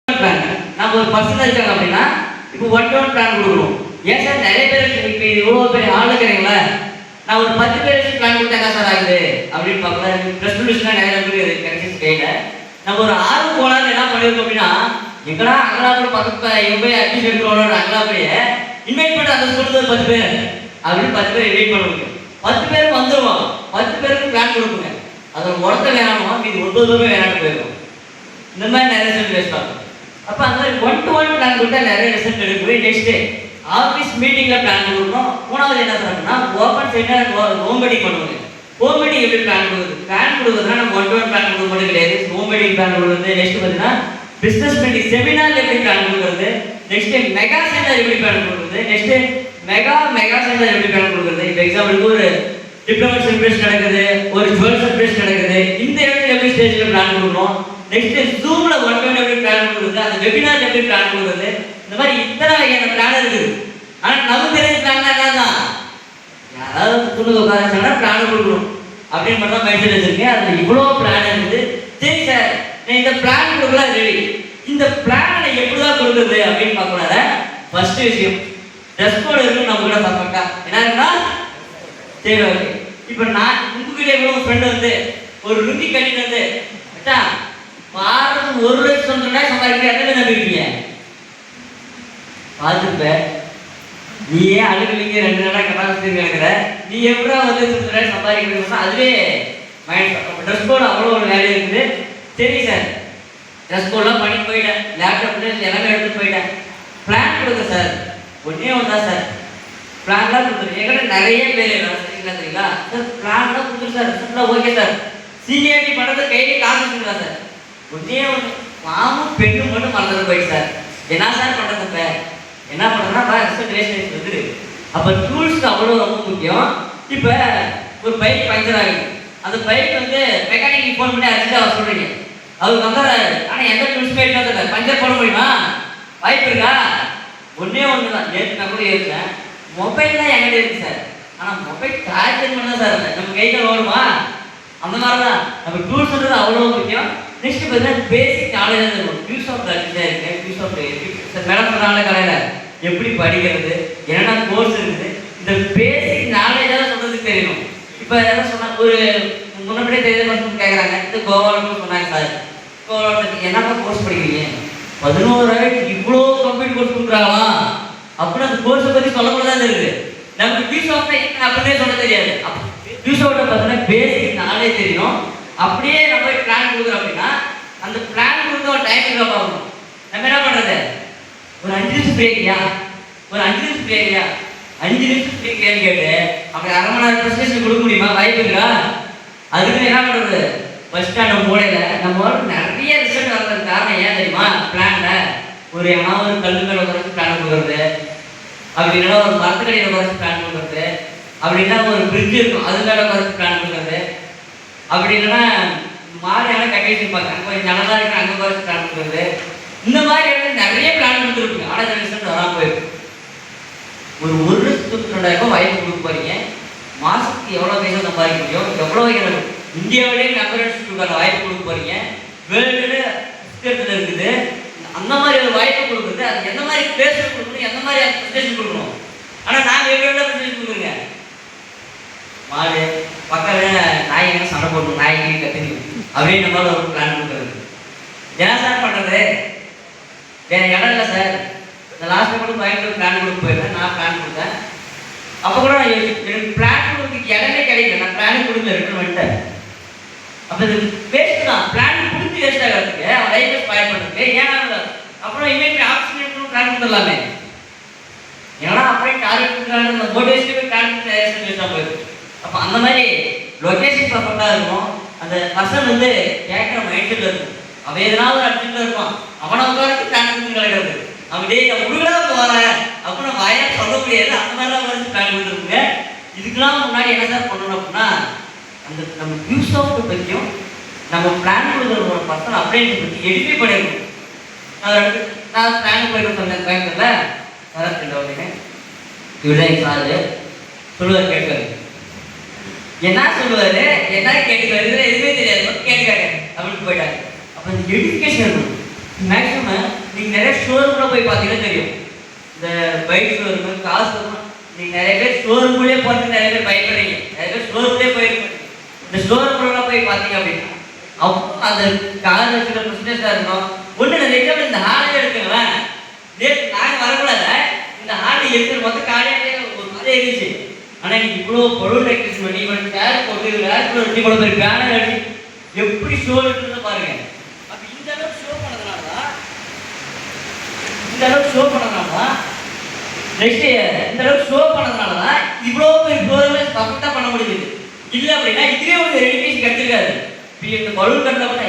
Plan. நம்ம ஒரு person இருக்காங்க அப்படின்னா இப்போ 1-to-1 பிளான் கொடுக்கணும். ஏன் சார் நிறைய பேர் இப்போ இவ்வளோ பெரிய ஆள் இருக்கிறீங்களா, நான் ஒரு 10 பேருக்கு பிளான் கொடுத்தா என்ன சார் ஆகுது அப்படின்னு பார்க்கலாம். ப்ளஸ் டூ நிறைய பேர் கிடைச்சி கையில் நம்ம ஒரு ஆர்வம் போனாலும் என்ன பண்ணியிருக்கோம் அப்படின்னா, எங்கடா அங்கலாப்புல பக்கத்து எங்க போய் அட்மிஷன் எடுக்கிறோம் அங்கலாப்புலையே இன்வைட் பண்ணி அந்த ஸ்கூலுக்கு ஒரு 10 பேர் அப்படின்னு 10 பேர் இன்வைட் பண்ண முடியும். 10 பேருக்கு வந்துடுவோம், 10 பேருக்கு பிளான் கொடுக்குங்க. அதில் ஒருத்த வேணாமா மீது 9 பேர் வேணான்னு போயிருக்கும். இந்த மாதிரி நிறைய ரிசல்ட் வேஸ்ட் ஆகும். அப்போ அந்த மாதிரி 1-to-1 பிளான் கொடுத்தா நிறைய ரிசல்ட் எடுக்கணும். நெக்ஸ்ட் ஆஃபீஸ் மீட்டிங்கில் பிளான் கொடுக்கணும். மூணாவது என்ன சொல்றோம்னா ஓப்பன் சைட்டாக ஹோம் மீட்டிங் பண்ணுவாங்க. ஹோம் மீட்டிங் எப்படி பிளான் கொடுக்குது? பிளான் கொடுக்குறதுனா நம்ம 1-to-1 பிளான் கொடுக்க மட்டும் கிடையாது. ஹோம் மீட்டிங் பிளான் கொடுக்குறது. நெக்ஸ்ட் பார்த்தீங்கன்னா பிஸ்னஸ் மீட்டிங் செமினார் எப்படி பிளான் கொடுக்குறது. நெக்ஸ்ட் மெகா சென்டர் எப்படி பிளான் கொடுக்குறது. நெக்ஸ்ட் மெகா சென்டர் எப்படி பிளான் கொடுக்குறது. இப்போ எக்ஸாம்பிளுக்கு ஒரு டிப்ளமோ செலிப்ரேஷன் நடக்குது, ஒரு ஜுவல் செலிப்ரேஷன் நடக்குது, இந்த இடத்துல எப்படி ஸ்டேஜில் பிளான் கொடுக்கணும். நெக்ஸ்ட் ஜூம்ல 1-to-1 எப்படி பிளான் கொடுக்குறது, அந்த வெபினார் எப்படி பிளான் கொடுக்குறது. இந்த மாதிரி இத்தனை வகையான பிளான் இருக்குது. ஆனால் நமக்கு தெரிஞ்ச பிளான் என்னதான் யாராவது துணு உட்காந்துச்சாங்கன்னா பிளான் கொடுக்கணும் அப்படின்னு மட்டும் மைண்ட் செட் வச்சிருக்கேன். அதில் இவ்வளோ பிளான் இருக்குது. சரி சார், நான் இந்த பிளான் கொடுக்கலாம் ரெடி. இந்த பிளானை எப்படி தான் கொடுக்குறது அப்படின்னு பார்க்கக்கூடாத. ஃபர்ஸ்ட் விஷயம் ட்ரெஸ் கோடு இருக்குன்னு நம்ம கூட பார்ப்போம்க்கா. என்ன இருக்குன்னா சரி ஓகே. இப்போ நான் உங்ககிட்ட எவ்வளோ ஃப்ரெண்டு வந்து ஒரு ருங்கி கட்டிட்டு வந்து வாரத்துக்கு 1 லட்சம் சம்பாதிக்கிற எத்தனை நம்பிருக்கீங்க பார்த்துப்ப. நீயே அழுகலிங்க 2 நாளாக கெப்பாசிட்டி கிடக்குற, நீ எப்படா வந்து சம்பாதிக்கிறதுனா அதுவே மைண்ட். ட்ரெஸ் கோடு அவ்வளோ ஒரு வேலையை இருக்குது. சரி சார், ட்ரெஸ் கோடெலாம் பண்ணி போயிட்டேன், லேப்டாப்ல எல்லாமே எடுத்துட்டு போயிட்டேன். பிளான் கொடுங்க சார், ஒன்றே ஒன்றா சார் பிளான்லாம் கொடுத்துரு. எங்கிட்ட நிறைய பேர் சரிங்களா சார் பிளான்லாம் கொடுத்துரு சார், ரிசல்ட்லாம் ஓகே சார், சீனியாரிட்டி பண்ணுறது கையிலே காசு இருக்குங்களா சார். ஒன்றே ஒன்று மாமும் பெண்ணும் மட்டும் மறந்துட்டு போயிட்டு சார் என்ன சார் பண்ணுறது. இப்போ என்ன பண்ணுறதுன்னா ரிசல்ட் வேஸ்ட் வந்துடு. அப்போ டூல்ஸ்க்கு அவ்வளோ ரொம்ப முக்கியம். இப்போ ஒரு பைக் பஞ்சர் ஆகுது, அந்த பைக் வந்து மெக்கானிக் ஃபோன் பண்ணி அடிச்சுட்டு அவர் சொல்கிறீங்க, அவர் வந்துடுறாரு. ஆனால் எந்த டூல்ஸுமே எடுத்து வந்துடுற பஞ்சர் போட முடியுமா? வாய்ப்பு இருக்கா? ஒன்றே ஒன்று தான். நேற்று நான் கூட ஏறிச்சேன், மொபைல்லாம் என்கிட்ட இருக்குது சார், ஆனால் மொபைல் சார்ஜர் பண்ண தான் சார் இல்லை, நம்ம கையில் ஓடுமா? அந்த மாதிரி தான் நம்ம டூல்ஸ்ன்றது அவ்வளோ முக்கியம். நெக்ஸ்ட் பார்த்தீங்கன்னா பேசிக் நாலேஜ் தான் இருக்கும். யூஸ் ஆஃப் இருக்குது, யூஸ் ஆஃப் சார் மேடம் சொன்னால கலையில் எப்படி படிக்கிறது, என்னென்ன கோர்ஸ் இருக்குது, இந்த பேசிக் நாலேஜாக சொல்கிறதுக்கு தெரியணும். இப்போ எதாவது சொன்னால் ஒரு முன்னாடியே தெரியாத பர்சன் கேட்குறாங்க, இந்த கோவாவில் சொன்னாங்க சார், கோவாவில் என்னப்பா கோர்ஸ் படிக்கிறீங்க, 11,000 இவ்வளோ கம்ப்யூட்டர் கோர்ஸ் கொடுக்குறாங்களா அப்படின்னு அந்த கோர்ஸை பற்றி சொல்லக்கூட தான் இருக்குது. நமக்கு யூஸ் ஆஃப் என்ன அப்படின்னே சொல்ல தெரியாது. யூஸ் ஆஃப்ட பார்த்தீங்கன்னா பேசிக் நாலேஜ் தெரியணும். அப்படியே நம்ம பிளான் கொடுக்குறோம் அப்படின்னா அந்த பிளான் கொடுத்த ஒரு டைம் இருக்கா பார்க்கணும். நம்ம என்ன பண்ணுறது, ஒரு 5 நிமிஷம் பிரேக்கியா, ஒரு 5 நிமிஷம் பிரேக்கியா, 5 நிமிஷம் பிரேக்கியான்னு கேட்டு அப்படி 1/2 மணி நேரம் ப்ரெசன்டேஷன் கொடுக்க முடியுமா? வாய்ப்பு இருக்கா? அதுக்கு என்ன பண்ணுறது, ஃபர்ஸ்ட் ஸ்டாண்டர்ட் மூலையில் நம்ம நிறைய ரிசல்ட் வர்றதுக்கு காரணம் ஏன் தெரியுமா? பிளானில் ஒரு ஏதாவது ஒரு கல்லு மேலே குறைச்சி பிளான் கொடுக்குறது, அப்படி இல்லைன்னா ஒரு மரத்துக்கடியில் குறைச்சி பிளான் கொடுக்குறது, அப்படின்னா ஒரு பிரிட்ஜ் இருக்கும் அது மேலே குறைச்சி பிளான் கொடுக்குறது, அப்படி இல்லைன்னா மாறியான கட்டி வச்சுருப்பாங்க அங்கே கொஞ்சம் நல்லா இருக்கு அங்கே குறைச்சி பிளான் கொடுக்குறது. இந்த மாதிரி இடத்துல நிறைய பிளான் கொடுத்துருக்குங்க. ஆனால் இந்த ரிசல்ட் வராமல் போயிருக்கு. ஒரு 1,00,000 வாய்ப்பு கொடுக்க போறீங்க, மாதத்துக்கு எவ்வளோ பைசா சம்பாதிக்க முடியும், எவ்வளோ இந்தியாவிலேயே நம்பர் இன்ஸ்டியூட் வாய்ப்பு கொடுக்க போறீங்க, வேர்ல்டு இருக்குது. அந்த மாதிரி ஒரு வாய்ப்பு கொடுக்குறது, அது எந்த மாதிரி பேச கொடுக்கணும், எந்த மாதிரி ப்ரெசன்டேஷன் கொடுக்கணும். ஆனால் நாங்கள் எப்படி ப்ரெசன்டேஷன் கொடுக்குறீங்க, மாடு பக்கத்தில் நாய் என்ன சண்டை போடணும், நாய்க்கு கற்றுக்கணும் அப்படின்ற மாதிரி ஒரு பிளான் கொடுக்குறது. என்ன சார் பண்ணுறது, வேற இடம் இல்லை சார். இந்த லாஸ்ட்டில் கூட பயங்கர பிளான் கொடுக்க போயிருந்தேன், நான் பிளான் கொடுத்தேன். அப்போ கூட எனக்கு பிளான் கொடுக்கறதுக்கு இடமே கிடைக்கல, நான் பிளான் கொடுக்கல, ரிட்டர்ன் வந்துட்டேன். அப்போ இது வேஸ்ட் தான், பிளான் கொடுத்து வேஸ்ட் ஆகிறதுக்கு அவன் லைஃப்பை ஸ்பாயில் பண்ணுறதுக்கு. ஏன்னா அப்புறம் இமேஜ் ஆப்ஷன் பிளான் கொடுத்துடலாமே, ஏன்னா அப்படியே டார்கெட் மோட்டிவேஷன் பிளான் வேஸ்ட்டாக போயிருக்கு. அப்போ அந்த மாதிரி லொக்கேஷன் பர்ஃபெக்டாக இருக்கும். அந்த பர்சன் வந்து கேட்குற மைண்டில் இருக்கும், அவன் எதனா ஒரு அர்ஜென்ட்டில் இருப்பான், அவனை உட்காரத்துக்கு பிளான் கொடுத்து கிடைக்கிறது. அவன் டே நான் உருகடா போகிறேன் அப்படின்னு நம்ம வாயாக சொல்ல முடியாது. அந்த மாதிரிலாம் வந்து பிளான் கொடுத்துருக்குங்க. இதுக்கெல்லாம் முன்னாடி என்ன சார் பண்ணணும் அப்படின்னா, அந்த நம்ம யூஸ் ஆஃப் பற்றியும் நம்ம பிளான் கொடுக்குற ஒரு பர்சன் அப்படியே பற்றி எடிஃபை பண்ணிடணும். நான் பிளான் போயிட்டு சொன்னேன் கோயம்புத்தூரில் வரேன், இவர்தான் சாரு சொல்லுவார், கேட்காரு என்ன சொல்லுவார், என்ன கேட்டுக்காரு, எதுவுமே தெரியாது, கேட்டுக்காரு அப்படின்னு போயிட்டாரு. அப்போ இந்த எஜுகேஷன் மேக்ஸிமம் ஷோரூம்ல போய் பார்த்தீங்கன்னா தெரியும். இந்த பைக் ஷோரூம், கார் ஷோரூம், நீங்க நிறைய பேர் ஷோரூம்லயே போட்டு நிறைய பேர் பயப்படுறீங்க. நிறைய பேர் ஷோரூம்லயே போயிருக்கீங்க. இந்த ஷோரூம்ல போய் பார்த்தீங்க அப்படின்னா அப்போ அந்த கார் வச்சுக்கிற பிஸ்னஸாக இருக்கணும். ஒன்று நிறைய எக்ஸாம்பிள் இந்த ஹார்டே எடுத்துங்களேன். நேற்று நாங்கள் வரக்கூடாத இந்த ஹார்டு எடுத்து மொத்தம் காலையே ஒரு மாதிரி இருந்துச்சு. ஆனால் இன்னைக்கு இவ்வளோ பொருள் டெக்னிக்ஸ் பண்ணி இவன் டேர் போட்டு ரேஸ்ல ஒட்டி இவ்வளோ பேர் பேனர் அடிச்சு எப்படி ஷோ எடுத்துன்னு பாருங்க. அப்போ இந்த அளவுக்கு ஷோ பண்ணதுனால தான் நெக்ஸ்ட் இந்த அளவுக்கு ஷோ பண்ணதுனால தான் இவ்வளோ பேர் ப்ரோக்ராம் பர்ஃபெக்டாக பண்ண முடியுது. இல்லை அப்படின்னா இதுவே ஒரு ரெடிமேஷன் கிடைச்சிருக்காது. இப்போ இந்த பலூன் கட்டப்பட்ட